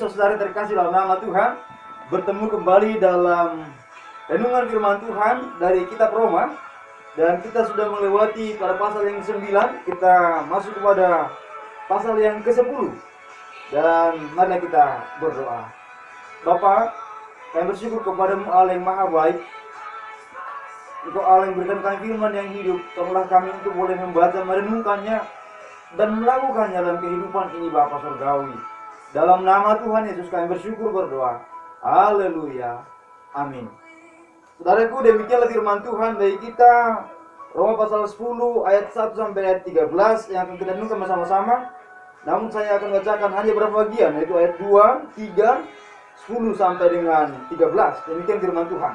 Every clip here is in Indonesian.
saudara terkasih dalam nama Tuhan, bertemu kembali dalam renungan firman Tuhan dari kitab Roma. Dan kita sudah melewati pada pasal yang ke-9, kita masuk kepada pasal yang ke-10. Dan mari kita berdoa. Bapa, kami bersyukur kepadamu Allah yang maha baik. Engkau Allah yang berikan kami firman yang hidup. Tolonglah kami untuk boleh membaca, merenungkannya, dan melakukannya dalam kehidupan ini Bapa Surgawi. Dalam nama Tuhan Yesus kami bersyukur berdoa. Haleluya. Amin. Saudaraku, demikianlah firman Tuhan bagi kita. Roma pasal 10 ayat 1 sampai ayat 13 yang akan kita renungkan bersama-sama. Namun saya akan bacakan hanya beberapa bagian, yaitu ayat 2, 3, 10 sampai dengan 13. Demikian firman Tuhan.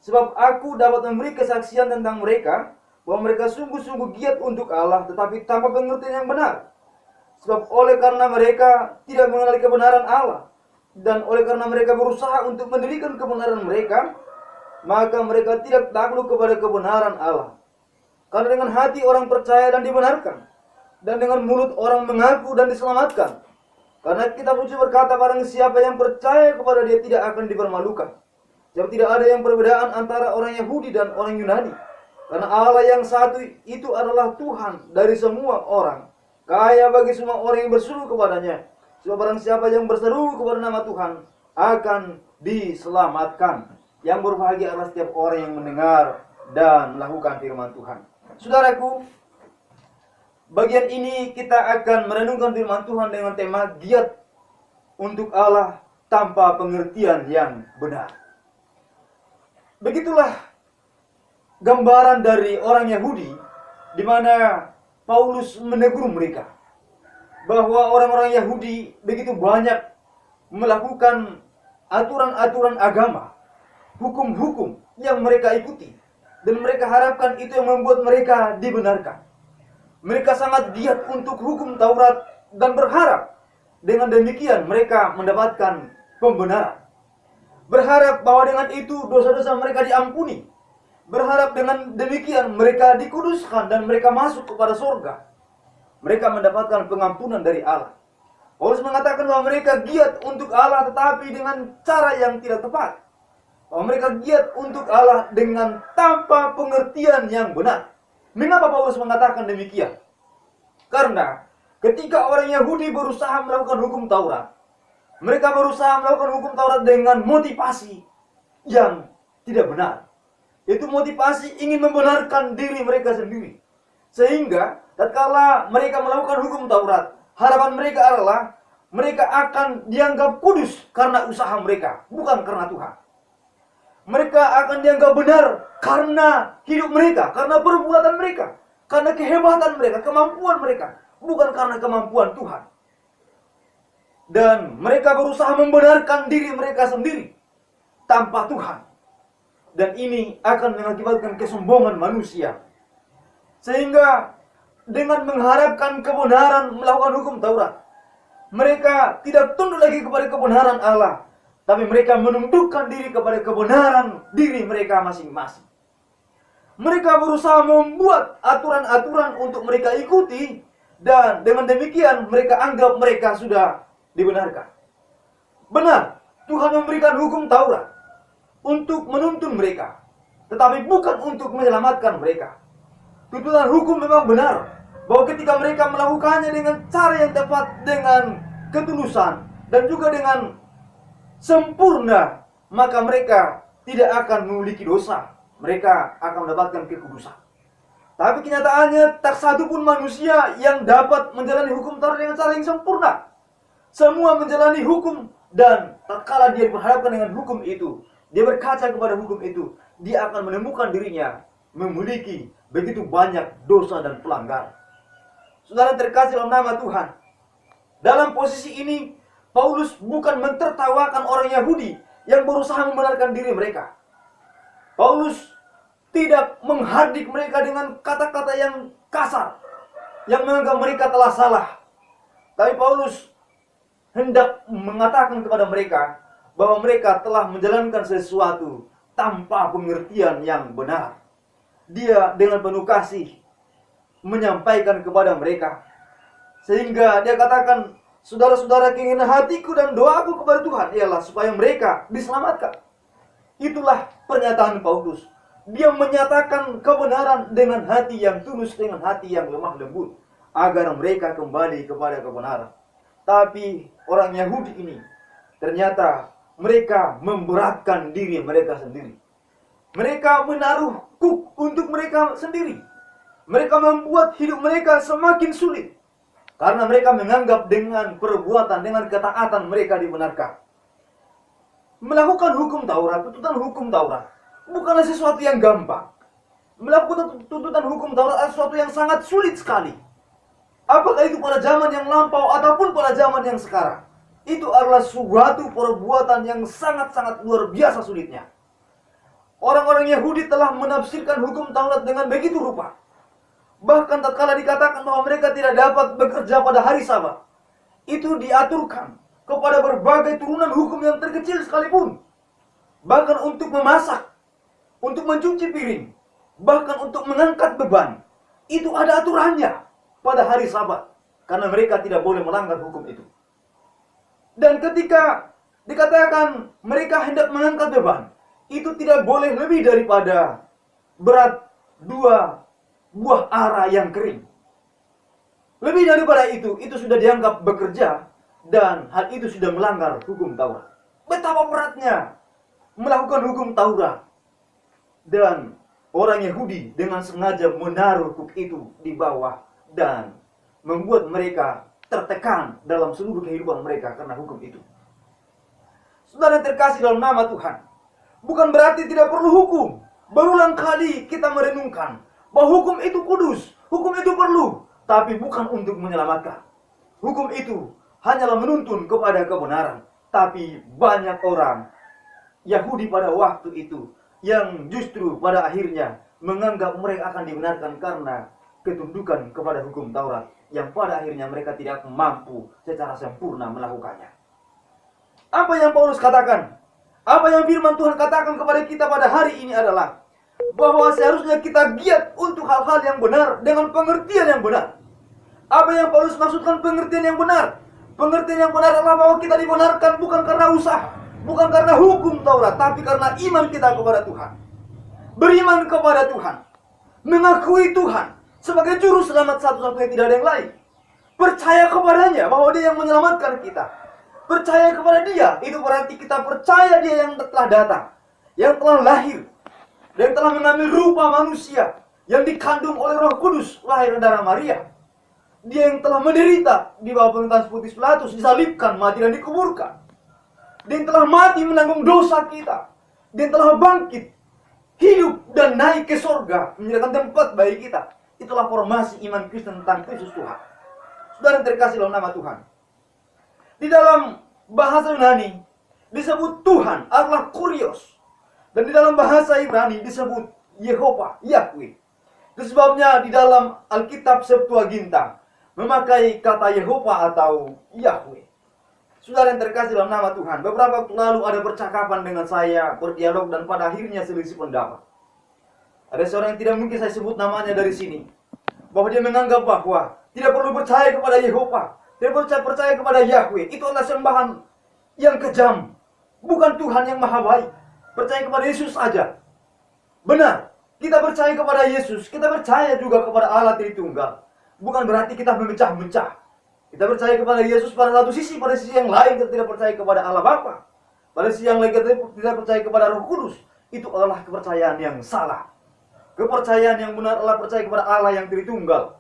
Sebab aku dapat memberi kesaksian tentang mereka, bahwa mereka sungguh-sungguh giat untuk Allah, tetapi tanpa pengertian yang benar. Sebab oleh karena mereka tidak mengenali kebenaran Allah, dan oleh karena mereka berusaha untuk mendirikan kebenaran mereka, maka mereka tidak takluk kepada kebenaran Allah. Karena dengan hati orang percaya dan dibenarkan, dan dengan mulut orang mengaku dan diselamatkan. Karena kitab suci berkata, barang siapa yang percaya kepada dia tidak akan dipermalukan. Sebab tidak ada yang perbedaan antara orang Yahudi dan orang Yunani. Karena Allah yang satu itu adalah Tuhan dari semua orang, kaya bagi semua orang yang berseru kepadanya. Sebab barang siapa yang berseru kepada nama Tuhan akan diselamatkan. Yang berbahagia adalah setiap orang yang mendengar dan melakukan firman Tuhan. Saudaraku, bagian ini kita akan merenungkan firman Tuhan dengan tema giat untuk Allah tanpa pengertian yang benar. Begitulah gambaran dari orang Yahudi, di mana Paulus menegur mereka bahwa orang-orang Yahudi begitu banyak melakukan aturan-aturan agama, hukum-hukum yang mereka ikuti, dan mereka harapkan itu yang membuat mereka dibenarkan. Mereka sangat giat untuk hukum Taurat dan berharap dengan demikian mereka mendapatkan pembenaran. Berharap bahwa dengan itu dosa-dosa mereka diampuni. Berharap dengan demikian mereka dikuduskan dan mereka masuk kepada surga. Mereka mendapatkan pengampunan dari Allah. Paulus mengatakan bahwa mereka giat untuk Allah tetapi dengan cara yang tidak tepat. Bahwa mereka giat untuk Allah dengan tanpa pengertian yang benar. Mengapa Paulus mengatakan demikian? Karena ketika orang Yahudi berusaha melakukan hukum Taurat, mereka berusaha melakukan hukum Taurat dengan motivasi yang tidak benar. Itu motivasi ingin membenarkan diri mereka sendiri. Sehingga tatkala mereka melakukan hukum Taurat, harapan mereka adalah mereka akan dianggap kudus karena usaha mereka, bukan karena Tuhan. Mereka akan dianggap benar karena hidup mereka, karena perbuatan mereka, karena kehebatan mereka, kemampuan mereka, bukan karena kemampuan Tuhan. Dan mereka berusaha membenarkan diri mereka sendiri tanpa Tuhan. Dan ini akan mengakibatkan kesombongan manusia. Sehingga dengan mengharapkan kebenaran melakukan hukum Taurat, mereka tidak tunduk lagi kepada kebenaran Allah, tapi mereka menundukkan diri kepada kebenaran diri mereka masing-masing. Mereka berusaha membuat aturan-aturan untuk mereka ikuti, dan dengan demikian mereka anggap mereka sudah dibenarkan. Benar, Tuhan memberikan hukum Taurat untuk menuntun mereka, tetapi bukan untuk menyelamatkan mereka. Tuntunan hukum memang benar, bahwa ketika mereka melakukannya dengan cara yang tepat, dengan ketulusan, dan juga dengan sempurna, maka mereka tidak akan memiliki dosa. Mereka akan mendapatkan kekudusan. Tapi kenyataannya tak satu pun manusia yang dapat menjalani hukum Taurat dengan cara yang sempurna. Semua menjalani hukum, dan tatkala dia diperhadapkan dengan hukum itu, dia berkaca kepada hukum itu, dia akan menemukan dirinya memiliki begitu banyak dosa dan pelanggaran. Saudara terkasih dalam nama Tuhan, dalam posisi ini Paulus bukan mentertawakan orang Yahudi yang berusaha membenarkan diri mereka. Paulus tidak menghardik mereka dengan kata-kata yang kasar, yang menganggap mereka telah salah. Tapi Paulus hendak mengatakan kepada mereka bahwa mereka telah menjalankan sesuatu tanpa pengertian yang benar. Dia dengan penuh kasih menyampaikan kepada mereka, sehingga dia katakan Saudara-saudara, keinginan hatiku dan doaku kepada Tuhan ialah supaya mereka diselamatkan. Itulah pernyataan Paulus. Dia menyatakan kebenaran dengan hati yang tulus, dengan hati yang lemah lembut, agar mereka kembali kepada kebenaran. Tapi orang Yahudi ini ternyata mereka memberatkan diri mereka sendiri. Mereka menaruh kuk untuk mereka sendiri. Mereka membuat hidup mereka semakin sulit, karena mereka menganggap dengan perbuatan, dengan ketaatan mereka dibenarkan. Melakukan hukum Taurat, tuntutan hukum Taurat, bukanlah sesuatu yang gampang. Melakukan tuntutan hukum Taurat adalah sesuatu yang sangat sulit sekali. Apakah itu pada zaman yang lampau ataupun pada zaman yang sekarang, itu adalah suatu perbuatan yang sangat-sangat luar biasa sulitnya. Orang-orang Yahudi telah menafsirkan hukum Taurat dengan begitu rupa. Bahkan tatkala dikatakan bahwa mereka tidak dapat bekerja pada hari Sabat, itu diaturkan kepada berbagai turunan hukum yang terkecil sekalipun. Bahkan untuk memasak, untuk mencuci piring, bahkan untuk mengangkat beban, itu ada aturannya pada hari Sabat, karena mereka tidak boleh melanggar hukum itu. Dan ketika dikatakan mereka hendak mengangkat beban, itu tidak boleh lebih daripada berat 2 buah ara yang kering. Lebih daripada itu sudah dianggap bekerja, dan hal itu sudah melanggar hukum Taurat. Betapa beratnya melakukan hukum Taurat. Dan orang Yahudi dengan sengaja menaruh hukum itu di bawah dan membuat mereka tertekan dalam seluruh kehidupan mereka karena hukum itu. Saudara terkasih dalam nama Tuhan, bukan berarti tidak perlu hukum. Berulang kali kita merenungkan bahwa hukum itu kudus, hukum itu perlu, tapi bukan untuk menyelamatkan. Hukum itu hanyalah menuntun kepada kebenaran. Tapi banyak orang Yahudi pada waktu itu yang justru pada akhirnya menganggap mereka akan dibenarkan karena ketundukan kepada hukum Taurat, yang pada akhirnya mereka tidak mampu secara sempurna melakukannya. Apa yang Paulus katakan, apa yang firman Tuhan katakan kepada kita pada hari ini adalah bahwa seharusnya kita giat untuk hal-hal yang benar dengan pengertian yang benar. Apa yang Paulus maksudkan pengertian yang benar? Pengertian yang benar adalah bahwa kita dibenarkan bukan karena usaha, bukan karena hukum Taurat, tapi karena iman kita kepada Tuhan. Beriman kepada Tuhan, mengakui Tuhan sebagai juru selamat satu-satunya, tidak ada yang lain. Percaya kepadanya bahwa Dia yang menyelamatkan kita. Percaya kepada Dia, itu berarti kita percaya Dia yang telah datang, yang telah lahir, yang telah mengambil rupa manusia, yang dikandung oleh Roh Kudus, lahir dari darah Maria. Dia yang telah menderita di bawah pemerintahan Pontius Pilatus, disalibkan, mati dan dikuburkan. Dia yang telah mati menanggung dosa kita. Dia yang telah bangkit, hidup dan naik ke sorga, menyediakan tempat bagi kita. Itulah formasi iman Kristen tentang Kristus Tuhan. Saudara terkasih dalam nama Tuhan, di dalam bahasa Yunani disebut Tuhan adalah Kurios. Dan di dalam bahasa Ibrani disebut Yehova, Yahweh. Itu sebabnya di dalam Alkitab Septuaginta memakai kata Yehova atau Yahweh. Saudara yang terkasih dalam nama Tuhan, beberapa waktu lalu ada percakapan dengan saya, berdialog, dan pada akhirnya selisih pendapat. Ada seorang yang tidak mungkin saya sebut namanya dari sini, bahwa dia menganggap bahwa tidak perlu percaya kepada Yehova, tidak perlu percaya kepada Yahweh. Itu adalah sembahan yang kejam, bukan Tuhan yang maha baik. Percaya kepada Yesus saja. Benar, kita percaya kepada Yesus, kita percaya juga kepada Allah Tritunggal. Bukan berarti kita memecah-mecah. Kita percaya kepada Yesus pada satu sisi, pada sisi yang lain kita tidak percaya kepada Allah Bapa. Pada sisi yang lain kita tidak percaya kepada Roh Kudus. Itu adalah kepercayaan yang salah. Kepercayaan yang benar adalah percaya kepada Allah yang Tritunggal.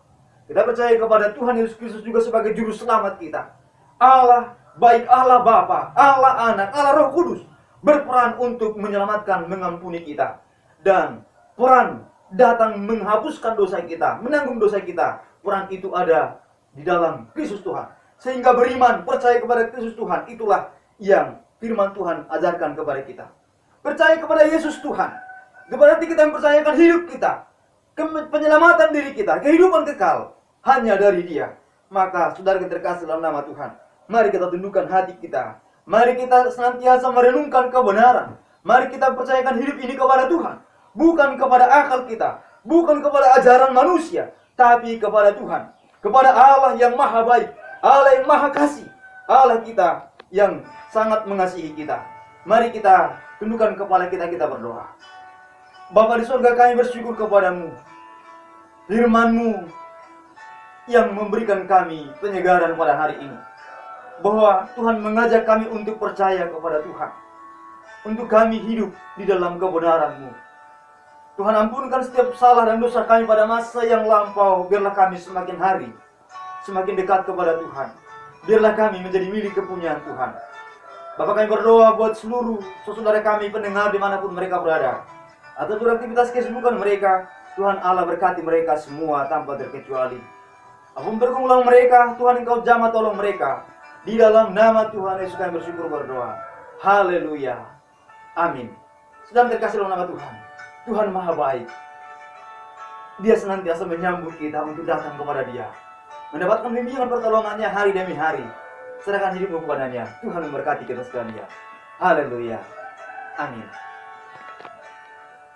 Kita percaya kepada Tuhan Yesus Kristus juga sebagai juru selamat kita. Allah, baik Allah Bapa, Allah Anak, Allah Roh Kudus, berperan untuk menyelamatkan, mengampuni kita. Dan peran datang menghapuskan dosa kita, menanggung dosa kita. Peran itu ada di dalam Kristus Tuhan. Sehingga beriman, percaya kepada Kristus Tuhan, itulah yang firman Tuhan ajarkan kepada kita. Percaya kepada Yesus Tuhan, berarti kita mempercayakan hidup kita, penyelamatan diri kita, kehidupan kekal hanya dari Dia. Maka saudara terkasih dalam nama Tuhan, mari kita tundukkan hati kita. Mari kita senantiasa merenungkan kebenaran. Mari kita percayakan hidup ini kepada Tuhan, bukan kepada akal kita, bukan kepada ajaran manusia, tapi kepada Tuhan, kepada Allah yang maha baik, Allah yang maha kasih, Allah kita yang sangat mengasihi kita. Mari kita tundukkan kepala kita berdoa. Bapa di surga, kami bersyukur kepadamu. Firman-Mu yang memberikan kami penyegaran pada hari ini. Bahwa Tuhan mengajak kami untuk percaya kepada Tuhan. Untuk kami hidup di dalam kebenaran-Mu. Tuhan, ampunkan setiap salah dan dosa kami pada masa yang lampau. Biarlah kami semakin hari semakin dekat kepada Tuhan. Biarlah kami menjadi milik kepunyaan Tuhan. Bapak, kami berdoa buat seluruh saudara kami pendengar dimanapun mereka berada. Atas aktivitas kesibukan mereka, Tuhan Allah berkati mereka semua tanpa terkecuali. Apapun pergumulan mereka, Tuhan Engkau jamah tolong mereka. Di dalam nama Tuhan Yesus kami bersyukur berdoa. Haleluya. Amin. Sedang terkasih dalam nama Tuhan. Tuhan Maha Baik. Dia senantiasa menyambut kita untuk datang kepada Dia. Mendapatkan bimbingan pertolongannya hari demi hari. Serahkan hidupmu kepadanya. Tuhan memberkati kita sekalian. Haleluya. Amin.